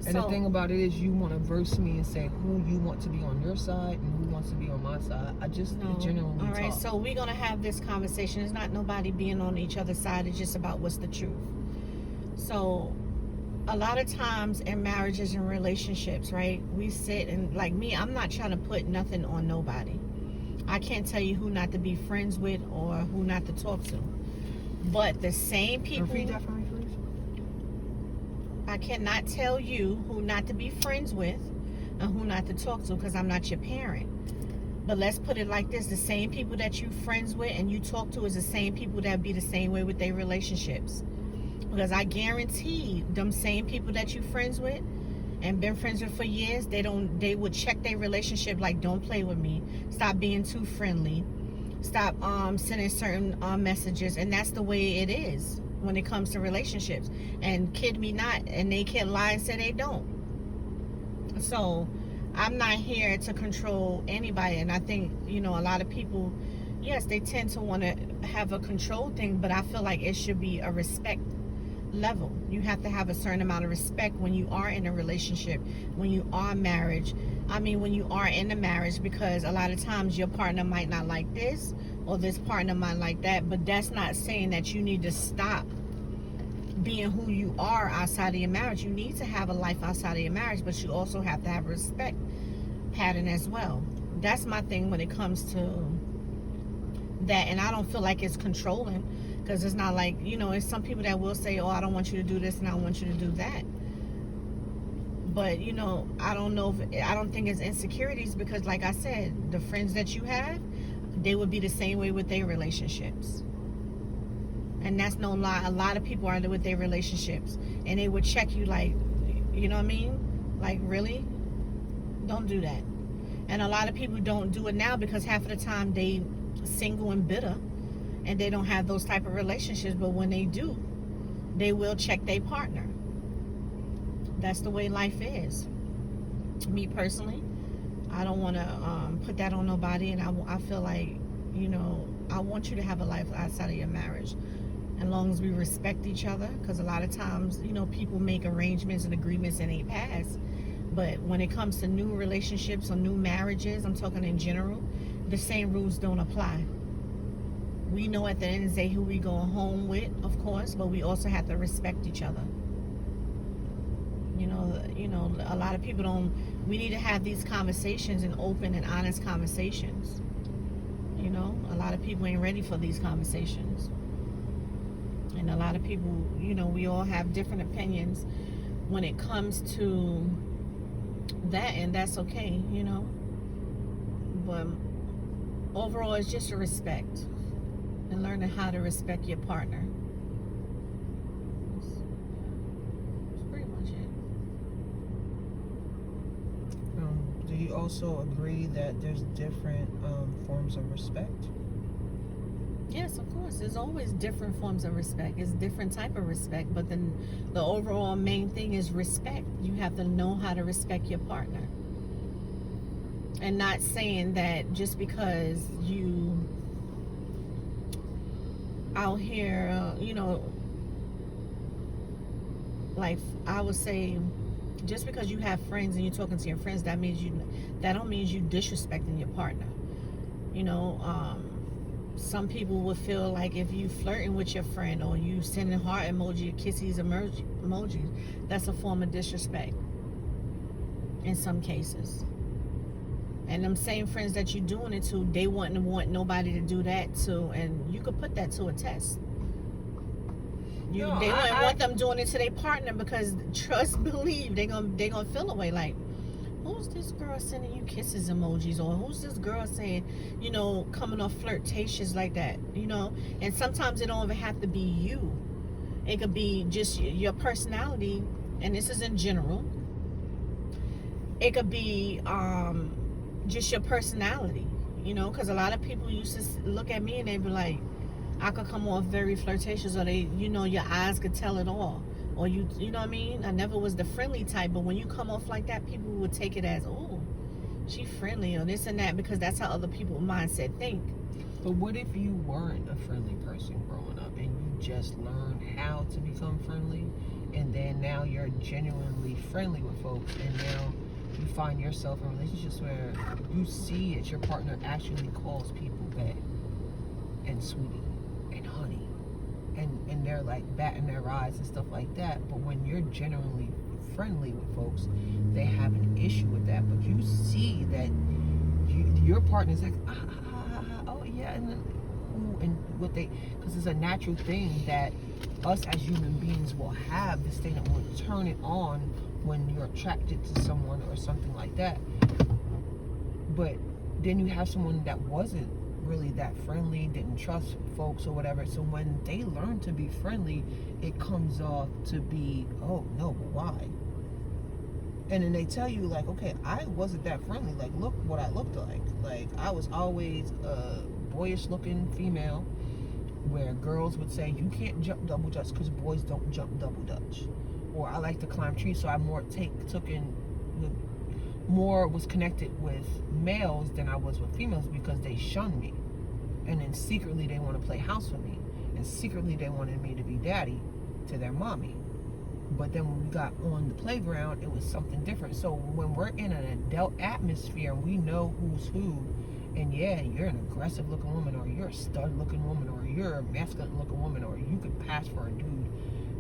And the thing about it is, you want to verse me and say who you want to be on your side and who wants to be on my side. I just genuinely All right, talk. so we're going to have this conversation. It's not nobody being on each other's side. It's just about what's the truth. So a lot of times in marriages and relationships, right, we sit and, like me, I'm not trying to put nothing on nobody. I can't tell you who not to be friends with or who not to talk to. But the same people... Repeat that for me, please. I cannot tell you who not to be friends with and who not to talk to because I'm not your parent. But let's put it like this. The same people that you friends with and you talk to is the same people that be the same way with their relationships. Because I guarantee them same people that you friends with and been friends with for years, they would check their relationship like, don't play with me. Stop being too friendly. Stop sending certain messages. And that's the way it is when it comes to relationships. And kid me not, and they can lie and say they don't. So I'm not here to control anybody. And I think, a lot of people, yes, they tend to want to have a control thing, but I feel like it should be a respect level. You have to have a certain amount of respect when you are in a relationship, when you are married. When you are in a marriage, because a lot of times your partner might not like this or this partner might like that, but that's not saying that you need to stop being who you are outside of your marriage. You need to have a life outside of your marriage, but you also have to have a respect pattern as well. That's my thing when it comes to that. And I don't feel like it's controlling, because it's not like, it's some people that will say, oh, I don't want you to do this and I want you to do that. But, I don't think it's insecurities, because like I said, the friends that you have, they would be the same way with their relationships. And that's no lie. A lot of people are with their relationships and they would check you like, you know what I mean? Like, really? Don't do that. And a lot of people don't do it now because half of the time they single and bitter and they don't have those type of relationships. But when they do, they will check their partner. That's the way life is. Me personally, I don't want to put that on nobody. And I feel like, I want you to have a life outside of your marriage, as long as we respect each other. Because a lot of times, people make arrangements and agreements and they pass. But when it comes to new relationships or new marriages, I'm talking in general, the same rules don't apply. We know at the end of the day who we go home with, of course, but we also have to respect each other. A lot of people don't. We need to have these conversations and open and honest conversations. A lot of people ain't ready for these conversations. And a lot of people, we all have different opinions when it comes to that, and that's okay, But overall, it's just a respect and learning how to respect your partner. Do you also agree that there's different forms of respect? Yes, of course. There's always different forms of respect. It's different type of respect, but then the overall main thing is respect. You have to know how to respect your partner. And not saying that just because you out here, like I would say, just because you have friends and you're talking to your friends, that don't mean you disrespecting your partner. Some people would feel like if you flirting with your friend or you sending heart emoji or kisses emojis, that's a form of disrespect in some cases. And them same friends that you're doing it to, they wouldn't want nobody to do that to, and you could put that to a test. They wouldn't want them doing it to their partner, because trust, believe, they gonna feel away like, who's this girl sending you kisses emojis, or who's this girl saying, coming off flirtatious like that, And sometimes it don't even have to be you. It could be just your personality, and this is in general. It could be just your personality, because a lot of people used to look at me and they be like, I could come off very flirtatious, or they, your eyes could tell it all. Or you know what I mean? I never was the friendly type, but when you come off like that, people would take it as, oh, she friendly, or this and that, because that's how other people's mindset think. But what if you weren't a friendly person growing up and you just learned how to become friendly and then now you're genuinely friendly with folks, and now you find yourself in relationships where you see that your partner actually calls people babe and sweetie and honey, and they're like batting their eyes and stuff like that. But when you're genuinely friendly with folks, they have an issue with that. But you see that your partner's like, oh yeah, and then, and what they, because it's a natural thing that us as human beings will have this thing that will turn it on when you're attracted to someone or something like that. But then you have someone that wasn't really that friendly, didn't trust folks or whatever. So when they learn to be friendly, it comes off to be, oh no, but why? And then they tell you like, okay, I wasn't that friendly. Like, look what I looked like. Like, I was always a boyish looking female, where girls would say you can't jump double dutch because boys don't jump double dutch. Or I like to climb trees, so I more was connected with males than I was with females because they shunned me. And then secretly they want to play house with me. And secretly they wanted me to be daddy to their mommy. But then when we got on the playground, it was something different. So when we're in an adult atmosphere and we know who's who, and yeah, you're an aggressive looking woman, or you're a stud looking woman, or you're a masculine looking woman, or you could pass for a dude,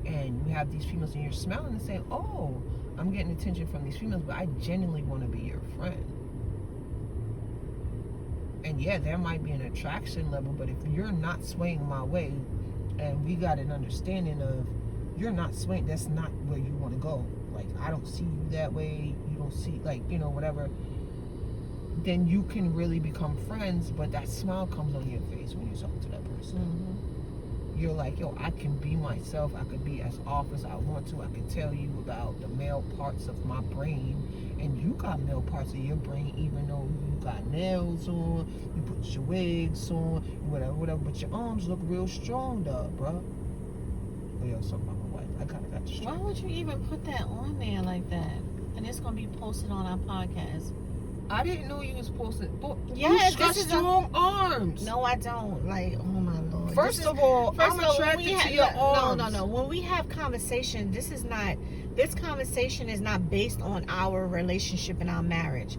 and you have these females and you're smiling and saying, oh, I'm getting attention from these females, but I genuinely want to be your friend. And yeah, there might be an attraction level, but if you're not swaying my way, and we got an understanding of you're not swaying, that's not where you want to go. Like, I don't see you that way, you don't see, like, you know, whatever, then you can really become friends, but that smile comes on your face when you're talking to that person. Mm-hmm. You're like, yo, I can be myself, I could be as off as I want to, I can tell you about the male parts of my brain, and you got male parts of your brain, even though you got nails on, you put your wigs on, whatever, but your arms look real strong, though, bro. Oh, yo, something about my wife. I kind of got distracted. Why would you even put that on there like that? And it's going to be posted on our podcast. I didn't know you was posted. But yes, you got strong arms. No, I don't. Like, oh my Lord. First of all, I'm attracted to your arms. No. When we have conversation, this conversation is not based on our relationship and our marriage.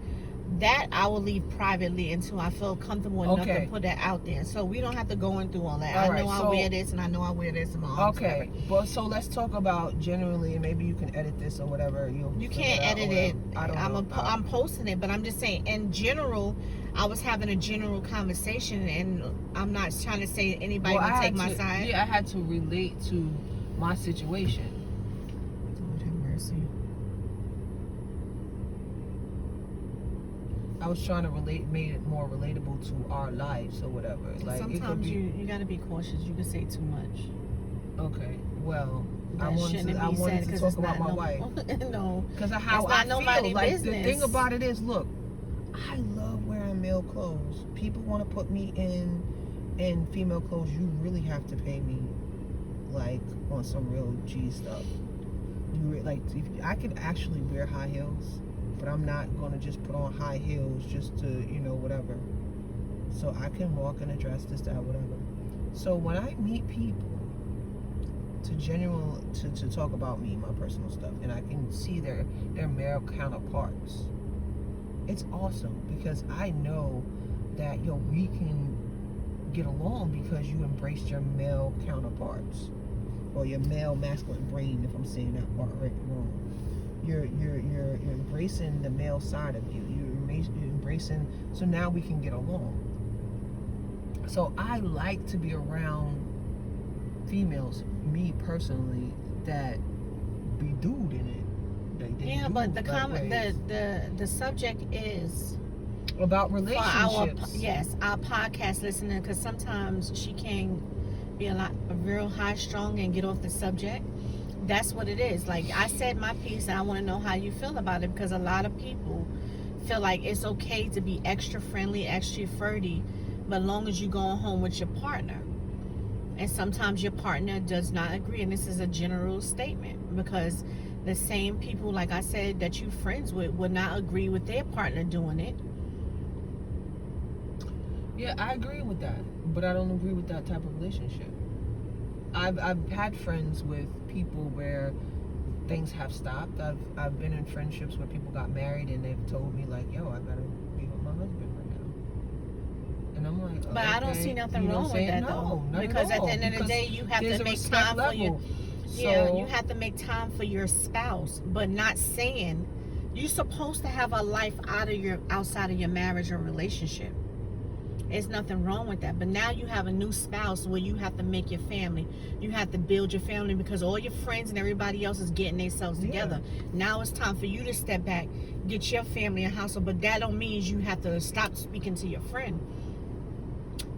That I will leave privately until I feel comfortable enough to put that out there. So we don't have to go in through all that. I know I wear this, and I know I wear this in my arms. Okay, but so let's talk about generally, and maybe you can edit this or whatever. You can't edit it. I'm posting it, but I'm just saying, in general, I was having a general conversation, and I'm not trying to say anybody will take my side. Yeah, I had to relate to my situation. Lord have mercy. I was trying to made it more relatable to our lives or whatever. Like, sometimes you got to be cautious. You can say too much. Okay, well, that I wanted to talk about my wife. No, because of how I feel. Like, business. The thing about it is, look, I love wearing male clothes. People want to put me in female clothes. You really have to pay me, like, on some real G stuff. I could actually wear high heels, but I'm not going to just put on high heels just to, you know, whatever. So I can walk in a dress, this, that, whatever. So when I meet people to talk about me, my personal stuff, and I can see their male counterparts, it's awesome, because I know that, yo, we can get along because you embraced your male counterparts, or your male masculine brain, if I'm saying that part right wrong. You're embracing the male side of you. You're embracing, so now we can get along. So I like to be around females, me personally, that be dude in it. Yeah, but the subject is about relationships. Our podcast listener, because sometimes she can be a real high strung and get off the subject. That's what it is. Like, I said my piece, and I want to know how you feel about it, because a lot of people feel like it's okay to be extra friendly, extra flirty, but long as you're going home with your partner. And sometimes your partner does not agree, and this is a general statement, because the same people, like I said, that you're friends with would not agree with their partner doing it. Yeah, I agree with that, but I don't agree with that type of relationship. I've had friends with people where things have stopped. I've been in friendships where people got married and they've told me like, yo, I gotta be with my husband right now. And I'm like, but I don't see nothing wrong with that, though. Because at the end of the day, you have to make time for your... Yeah, you have to make time for your spouse, but not saying you're supposed to have a life outside of your marriage or relationship. There's nothing wrong with that. But now you have a new spouse where you have to make your family. You have to build your family because all your friends and everybody else is getting themselves together. Now it's time for you to step back, get your family and household. But that don't mean you have to stop speaking to your friend.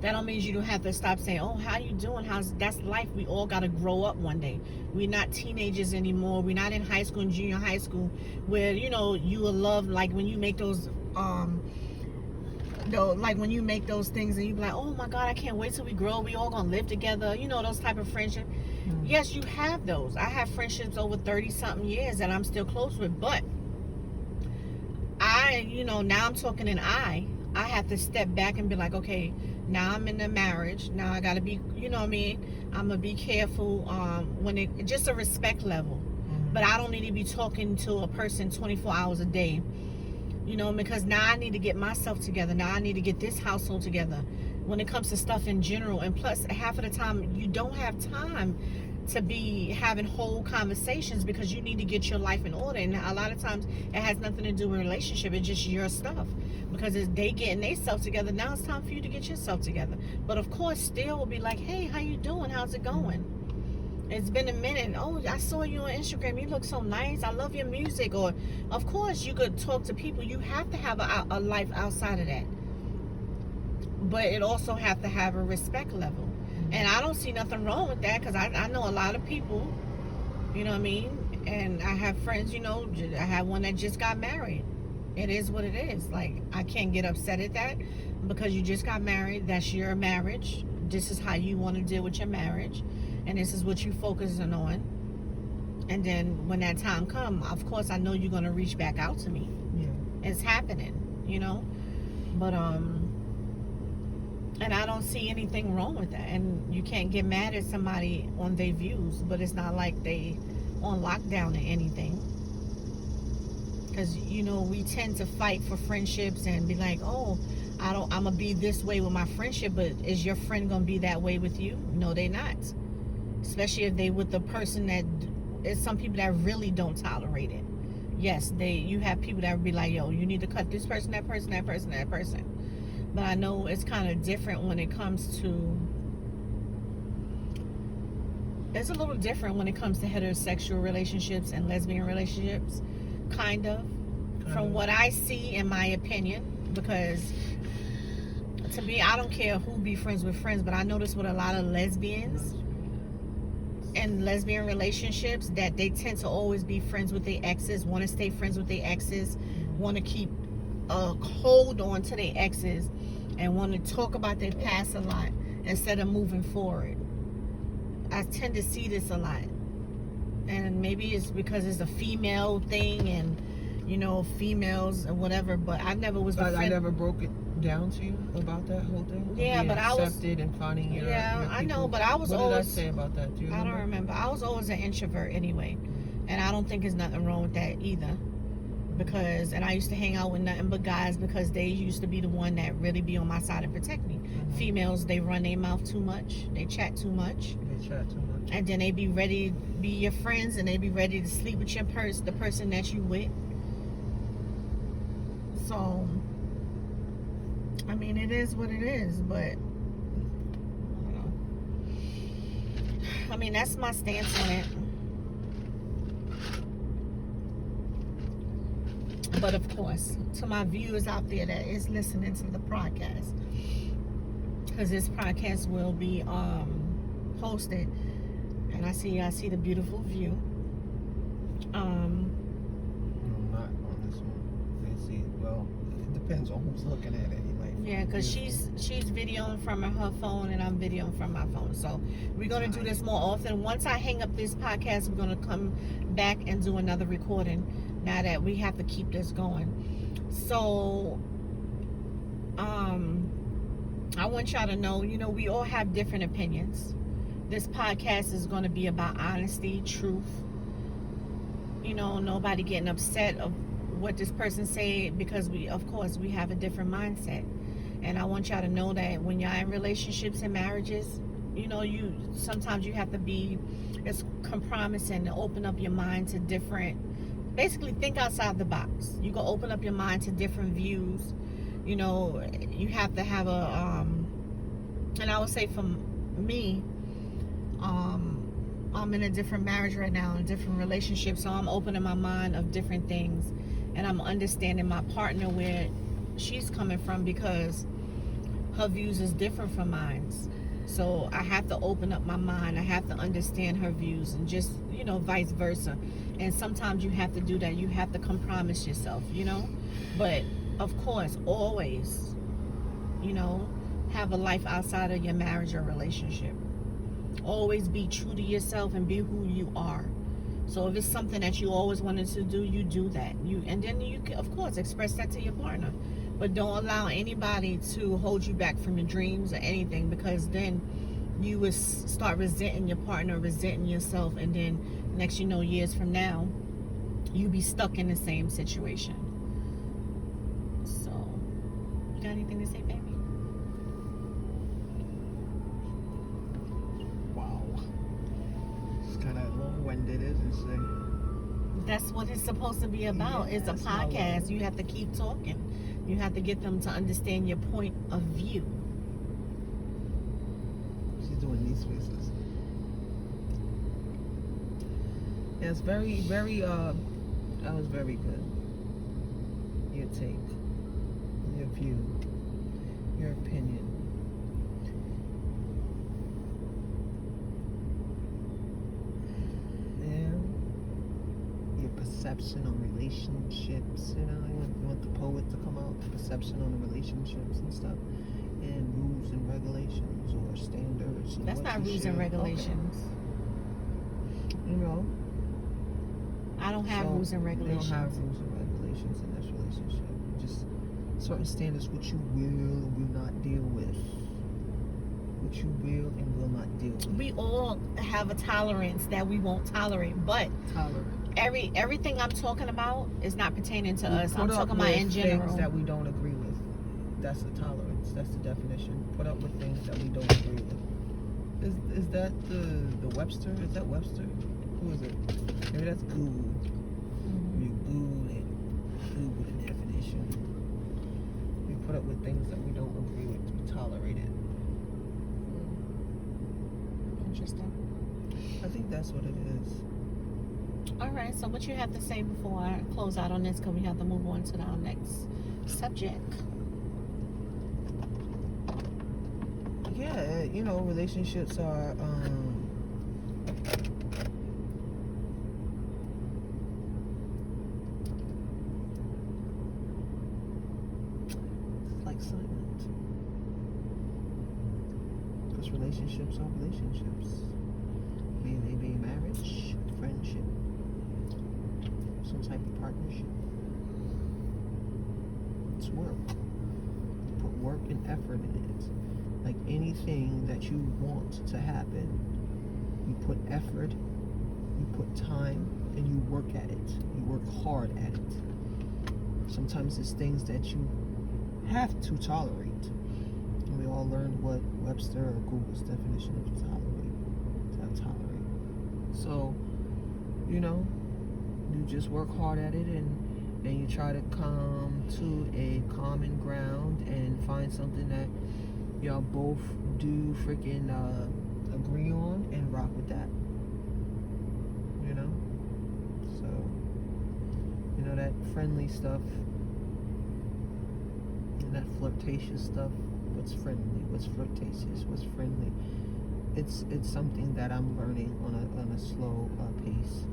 That don't mean you don't have to stop saying, oh, how you doing? That's life. We all got to grow up one day. We're not teenagers anymore. We're not in high school and junior high school where, you will love, like when you make those, like when you make those things and you be like, oh my God, I can't wait till we grow. We all going to live together. Those type of friendships. Mm-hmm. Yes, you have those. I have friendships over 30 something years that I'm still close with, but now I'm talking I have to step back and be like, okay, now I'm in a marriage. Now I got to be, I'm going to be careful when just a respect level. Mm-hmm. But I don't need to be talking to a person 24 hours a day, because now I need to get myself together. Now I need to get this household together when it comes to stuff in general. And plus, half of the time, you don't have time to be having whole conversations because you need to get your life in order. And a lot of times, it has nothing to do with a relationship. It's just your stuff. Because as they getting themselves together, now it's time for you to get yourself together. But of course, still will be like, hey, how you doing? How's it going? It's been a minute. Oh, I saw you on Instagram. You look so nice. I love your music. Or, of course, you could talk to people. You have to have a life outside of that. But it also have to have a respect level. And I don't see nothing wrong with that because I know a lot of people, you know what I mean? And I have friends, I have one that just got married. It is what it is. Like, I can't get upset at that because you just got married. That's your marriage. This is how you want to deal with your marriage. And this is what you focusing on. And then when that time comes, of course, I know you're going to reach back out to me. Yeah. It's happening, But, and I don't see anything wrong with that. And you can't get mad at somebody on their views. But it's not like they on lockdown or anything. Because, we tend to fight for friendships and be like, oh, I'm going to be this way with my friendship, but is your friend going to be that way with you? No, they're not. Especially if they with the person that, it's some people that really don't tolerate it. Yes, you have people that would be like, yo, you need to cut this person, that person, that person, that person. But I know it's kind of different when it comes to, it's a little different when it comes to heterosexual relationships and lesbian relationships. Kind of, from what I see, in my opinion, because to me, I don't care who be friends with friends, but I notice with a lot of lesbians and lesbian relationships that they tend to always be friends with their exes, want to stay friends with their exes, want to keep a hold on to their exes, and want to talk about their past a lot instead of moving forward. I tend to see this a lot. And maybe it's because it's a female thing and, females and whatever, but I never was I never broke it down to you about that whole thing? Yeah, but I was... accepted and finding your I know, but I was always... What did I say about that? Do you remember? I don't remember. I was always an introvert anyway. And I don't think there's nothing wrong with that either. Because, and I used to hang out with nothing but guys because they used to be the one that really be on my side and protect me. Mm-hmm. Females, they run their mouth too much. They chat too much. And then they be ready to be your friends and they be ready to sleep with the person that you with. So, I mean, it is what it is, but, I don't know. I mean, that's my stance on it. But of course, to my viewers out there that is listening to the podcast, because this podcast will be posted, and I see the beautiful view. No, not on this one. They see. Well, it depends on who's looking at it. Yeah, because she's videoing from her phone and I'm videoing from my phone. So we're going to do this more often. Once I hang up this podcast, we're going to come back and do another recording now that we have to keep this going. So I want y'all to know, we all have different opinions. This podcast is going to be about honesty, truth, nobody getting upset of what this person said, because of course we have a different mindset. And I want y'all to know that when y'all in relationships and marriages, you sometimes you have to be as compromising to open up your mind to different, basically think outside the box. You go open up your mind to different views. You have to have and I would say for me, I'm in a different marriage right now, in a different relationship, so I'm opening my mind of different things, and I'm understanding my partner where she's coming from, because her views is different from mine. So I have to open up my mind. I have to understand her views, and just vice versa. And sometimes you have to do that. You have to compromise yourself, but of course, always, have a life outside of your marriage or relationship. Always be true to yourself and be who you are. So if it's something that you always wanted to do, you do that. And then you can, of course, express that to your partner. But don't allow anybody to hold you back from your dreams or anything, because then you would start resenting your partner, resenting yourself, and then next years from now, you be stuck in the same situation. So, you got anything to say, baby? Wow. It's kind of long-winded, isn't it? That's what it's supposed to be about. It's a podcast. You have to keep talking. You have to get them to understand your point of view. She's doing these faces. Yeah, it's very, very, that was very good. Your take, your view, your opinion. Yeah. Your perception on relationships, you want the poet to come out, perception on relationships and stuff, and rules and regulations or standards. That's not rules and regulations. Okay. I don't have rules and regulations. You don't have rules and regulations in this relationship. Just certain standards which you will or will not deal with. Which you will and will not deal with. We all have a tolerance that we won't tolerate, but everything I'm talking about is not pertaining to us. I'm talking about in general. Things that we don't agree with. That's the tolerance. That's the definition. Put up with things that we don't agree with. Is that the Webster? Is that Webster? Who is it? Maybe that's Google. You Google the definition. We put up with things that we don't agree with. We tolerate it. Interesting. I think that's what it is. All right. So what you have to say before I close out on this, because we have to move on to our next subject. Yeah, relationships are it's like silent. Because relationships are relationships. May they be marriage, friendship, some type of partnership. It's work. You put work and effort in it. Like anything that you want to happen, you put effort, you put time, and you work at it. You work hard at it. Sometimes it's things that you have to tolerate. And we all learned what Webster or Google's definition of tolerate. So, you just work hard at it, and you try to come to a common ground and find something that y'all both do freaking agree on and rock with that. So, that friendly stuff and that flirtatious stuff. What's friendly? What's flirtatious? What's friendly? It's something that I'm learning on a slow pace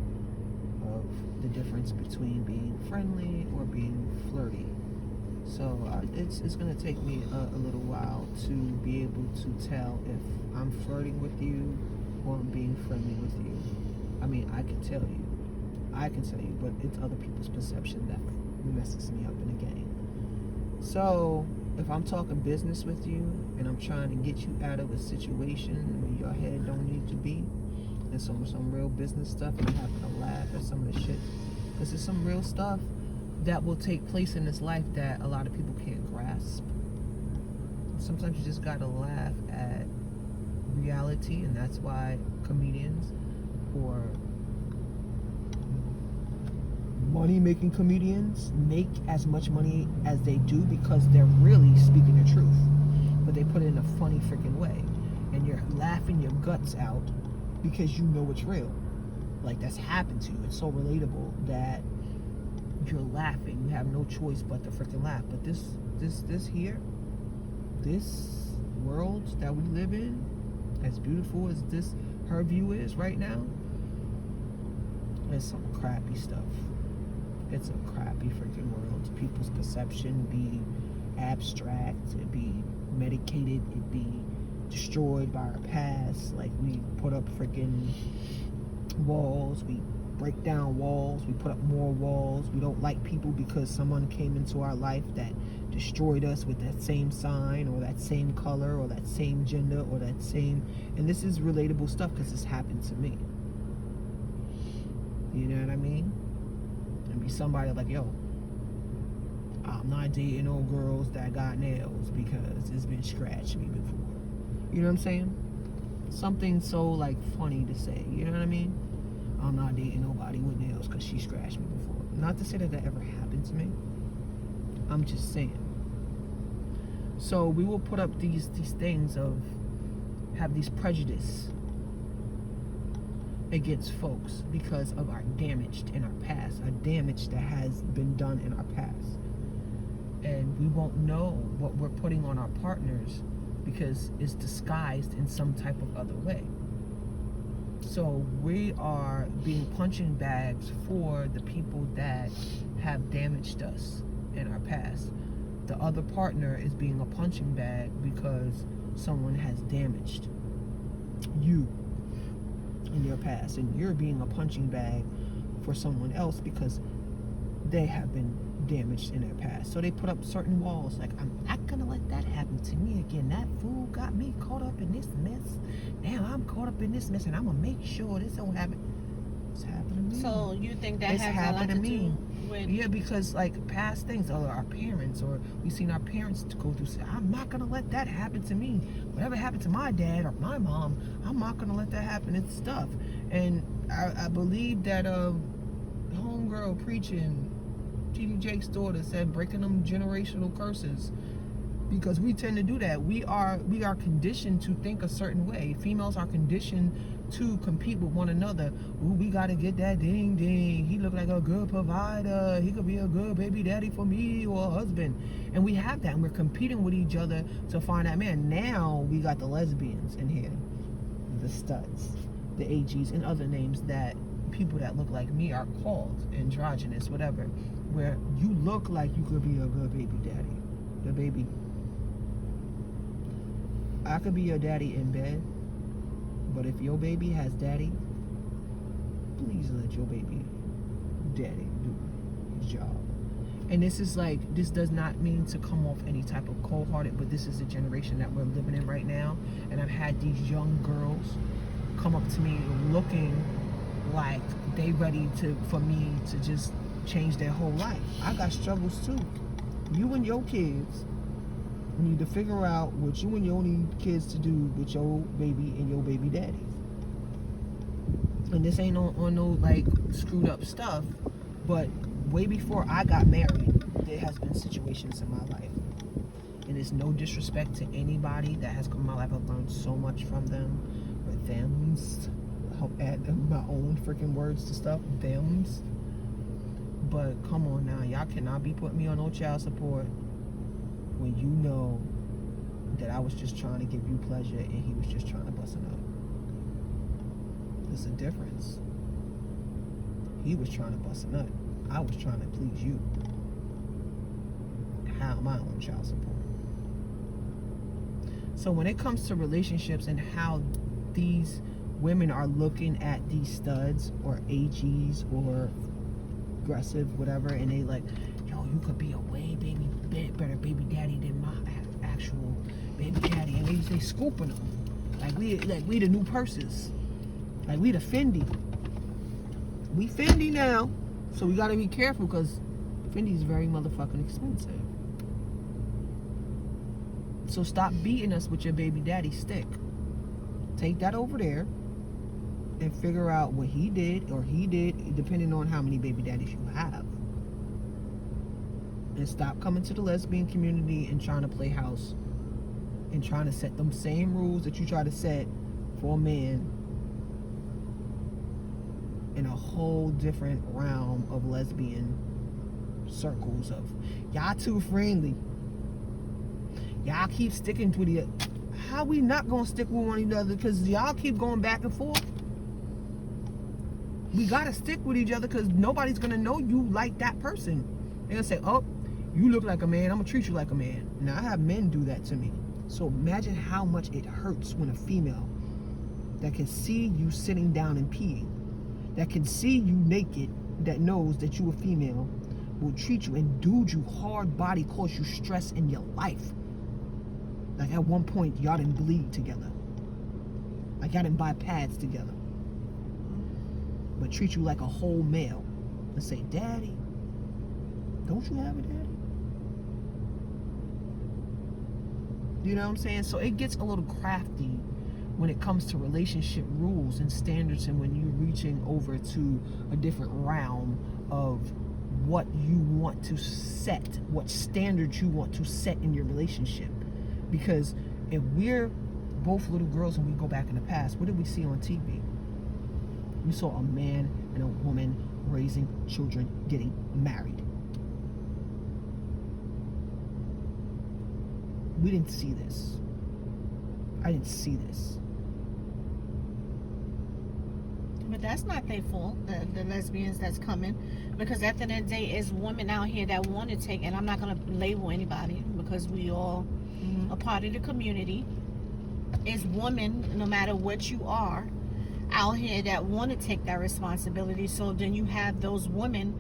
of the difference between being friendly or being flirty. So it's going to take me a little while to be able to tell if I'm flirting with you or I'm being friendly with you. I mean, I can tell you, but it's other people's perception that messes me up in the game. So if I'm talking business with you and I'm trying to get you out of a situation where your head don't need to be, and some real business stuff, and I'm having a laugh at some of the shit Because there's some real stuff that will take place in this life that a lot of people can't grasp. Sometimes you just gotta laugh at reality, and that's why comedians or money-making comedians make as much money as they do, because they're really speaking the truth, but they put it in a funny freaking way, and you're laughing your guts out because you know it's real. Like, that's happened to you. It's so relatable that you're laughing. You have no choice but to freaking laugh. But this world that we live in, as beautiful as her view is right now, it's some crappy stuff. It's a crappy freaking world. People's perception be abstract, it be medicated, it be destroyed by our past. Like, we put up freaking walls, we break down walls, we put up more walls. We don't like people because someone came into our life that destroyed us with that same sign or that same color or that same gender or that same, and this is relatable stuff because this happened to me. You know what I mean? And be somebody like, yo, I'm not dating no girls that got nails because it's been scratched me before. You know what I'm saying? Something so like funny to say. You know what I mean? I'm not dating nobody with nails because she scratched me before. Not to say that ever happened to me. I'm just saying. So we will put up these things of have these prejudice against folks because of our damage in our past, a damage that has been done in our past. And we won't know what we're putting on our partners because it's disguised in some type of other way. So we are being punching bags for the people that have damaged us in our past. The other partner is being a punching bag because someone has damaged you in your past, and you're being a punching bag for someone else because they have been damaged in their past. So they put up certain walls like, I'm not gonna let that happen to me again. That fool got me caught up in this mess. Now I'm caught up in this mess, and I'm gonna make sure this don't happen. It's happening to me. So you think that it's has a lot to do with... Yeah, because like past things, or our parents, or we've seen our parents go through, say, I'm not gonna let that happen to me. Whatever happened to my dad or my mom, I'm not gonna let that happen. It's stuff. And I believe that homegirl preaching, T.D. Jake's daughter, said breaking them generational curses, because we tend to do that. We are conditioned to think a certain way. Females are conditioned to compete with one another. Ooh, we gotta get that ding ding. He look like a good provider. He could be a good baby daddy for me or a husband. And we have that, and we're competing with each other to find that man. Now we got the lesbians in here, the studs, the AGs, and other names that people that look like me are called, androgynous, whatever, where you look like you could be a good baby daddy. The baby. I could be your daddy in bed, but if your baby has daddy, please let your baby daddy do his job. And this is like, this does not mean to come off any type of cold-hearted, but this is the generation that we're living in right now. And I've had these young girls come up to me looking like they ready for me to just change their whole life. I got struggles too. You and your kids need to figure out what you and your need kids to do with your baby and your baby daddies. And this ain't on no like screwed up stuff, but way before I got married, there has been situations in my life, and it's no disrespect to anybody that has come in my life. I've learned so much from them, or thems. I'll add my own freaking words to stuff, thems. But come on now, y'all cannot be putting me on no child support when you know that I was just trying to give you pleasure and he was just trying to bust it up. There's a difference. He was trying to bust a nut. I was trying to please you. How am I on child support? So when it comes to relationships and how these women are looking at these studs or AGs or aggressive, whatever, and they like, yo, you could be a way better baby daddy than my actual baby daddy, and they scooping them like we the new purses, like we the Fendi. We Fendi now. So we gotta be careful because Fendi's very motherfucking expensive. So stop beating us with your baby daddy stick. Take that over there and figure out what he did or he did, depending on how many baby daddies you have. And stop coming to the lesbian community and trying to play house and trying to set them same rules that you try to set for a man in a whole different realm of lesbian circles of y'all too friendly. Y'all keep sticking to the. How we not gonna stick with one another? Because y'all keep going back and forth. We gotta stick with each other because nobody's gonna know you like that person. They're gonna say, "Oh, you look like a man. I'm gonna treat you like a man." Now I have men do that to me. So imagine how much it hurts when a female that can see you sitting down and peeing, that can see you naked, that knows that you a female, will treat you and do you hard body, cause you stress in your life. Like at one point, y'all didn't bleed together. Like y'all didn't buy pads together. But treat you like a whole male. And say, "Daddy, don't you have a daddy?" You know what I'm saying? So it gets a little crafty when it comes to relationship rules and standards, and when you're reaching over to a different realm of what you want to set, what standards you want to set in your relationship. Because if we're both little girls and we go back in the past, what did we see on TV? We saw a man and a woman raising children, getting married. We didn't see this. I didn't see this. But that's not their fault, the lesbians that's coming. Because at the end of the day, it's women out here that want to take, and I'm not going to label anybody because we all a part of the community. It's women, no matter what you are, out here that want to take that responsibility. So then you have those women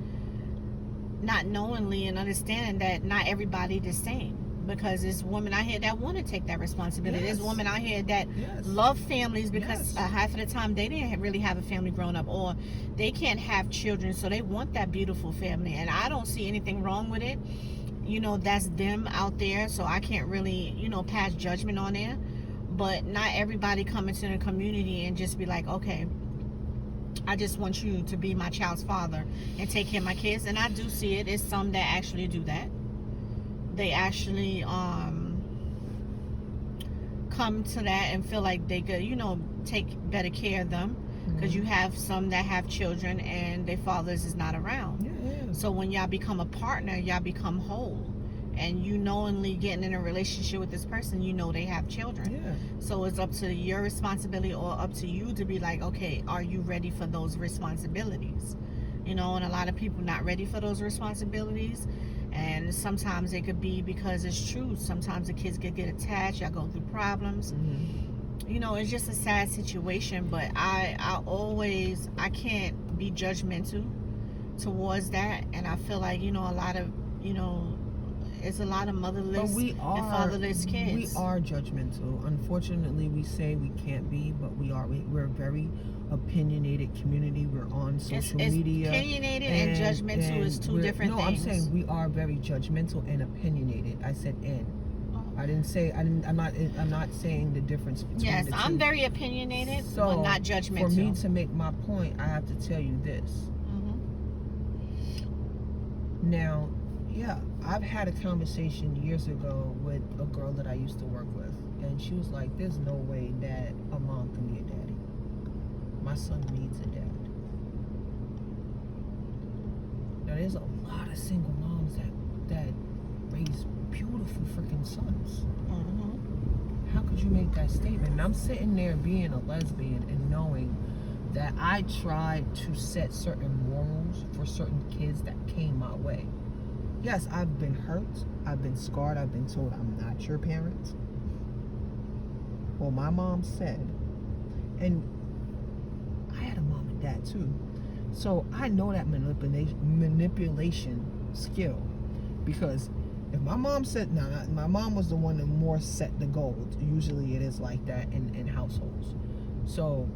not knowingly and understanding that not everybody the same. Because there's women out here that want to take that responsibility. Yes. There's women out here that Yes. love families because Yes. half of the time they didn't really have a family growing up, or they can't have children, so they want that beautiful family. And I don't see anything wrong with it. You know, that's them out there, so I can't really, pass judgment on it. But not everybody come into the community and just be like, okay, I just want you to be my child's father and take care of my kids. And I do see it. It's some that actually do that. They actually come to that and feel like they could, take better care of them. Because you have some that have children and their fathers is not around. Yeah. So when y'all become a partner, y'all become whole. And you knowingly getting in a relationship with this person, they have children. Yeah. So it's up to your responsibility or up to you to be like, okay, are you ready for those responsibilities? And a lot of people not ready for those responsibilities. And sometimes it could be because it's true. Sometimes the kids get attached. Y'all go through problems. It's just a sad situation. But I can't be judgmental towards that. And I feel like, a lot of, it's a lot of motherless and fatherless kids. We are judgmental. Unfortunately, we say we can't be, but we are. We're a very opinionated community. We're on social media. Opinionated and judgmental is two different things. No, I'm saying we are very judgmental and opinionated. I said "and." I didn't say. I'm not saying the difference between yes, the two. I'm very opinionated, so, but not judgmental. For me to make my point, I have to tell you this. Now, yeah, I've had a conversation years ago with a girl that I used to work with, and she was like, "There's no way that a mom can be a daddy. My son needs a dad." Now, there's a lot of single moms that raise beautiful freaking sons. How could you make that statement? And I'm sitting there being a lesbian and knowing that I tried to set certain morals for certain kids that came my way. Yes, I've been hurt, I've been scarred, I've been told I'm not your parent. Well, my mom said, and I had a mom and dad too. So I know that manipulation skill, because if my mom said, my mom was the one that more set the goals. Usually it is like that in households. So,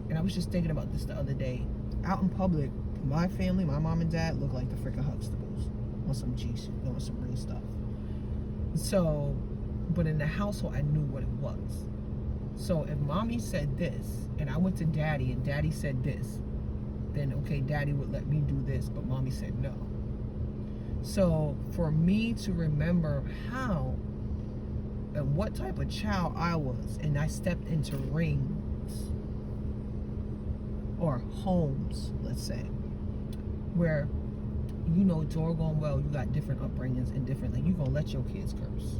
and I was just thinking about this the other day. Out in public, My family, my mom and dad, look like the freaking Huxtables on some G shit, on some real stuff. So, but in the household, I knew what it was. So if mommy said this, and I went to daddy, and daddy said this, then okay, daddy would let me do this, but mommy said no. So for me to remember how and what type of child I was, and I stepped into rings or homes, let's say, where you know doggone well you got different upbringings and different, like, you gonna let your kids curse.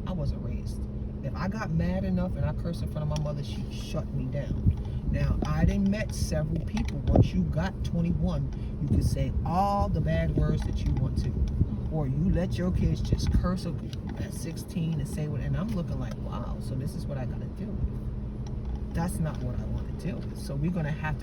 I wasn't raised. If I got mad enough and I cursed in front of my mother, she shut me down. Now, I done met several people. Once you got 21, you can say all the bad words that you want to. Or you let your kids just curse at 16 and say what, and I'm looking like, wow, so this is what I gotta deal with. That's not what I want to deal with. So we're gonna have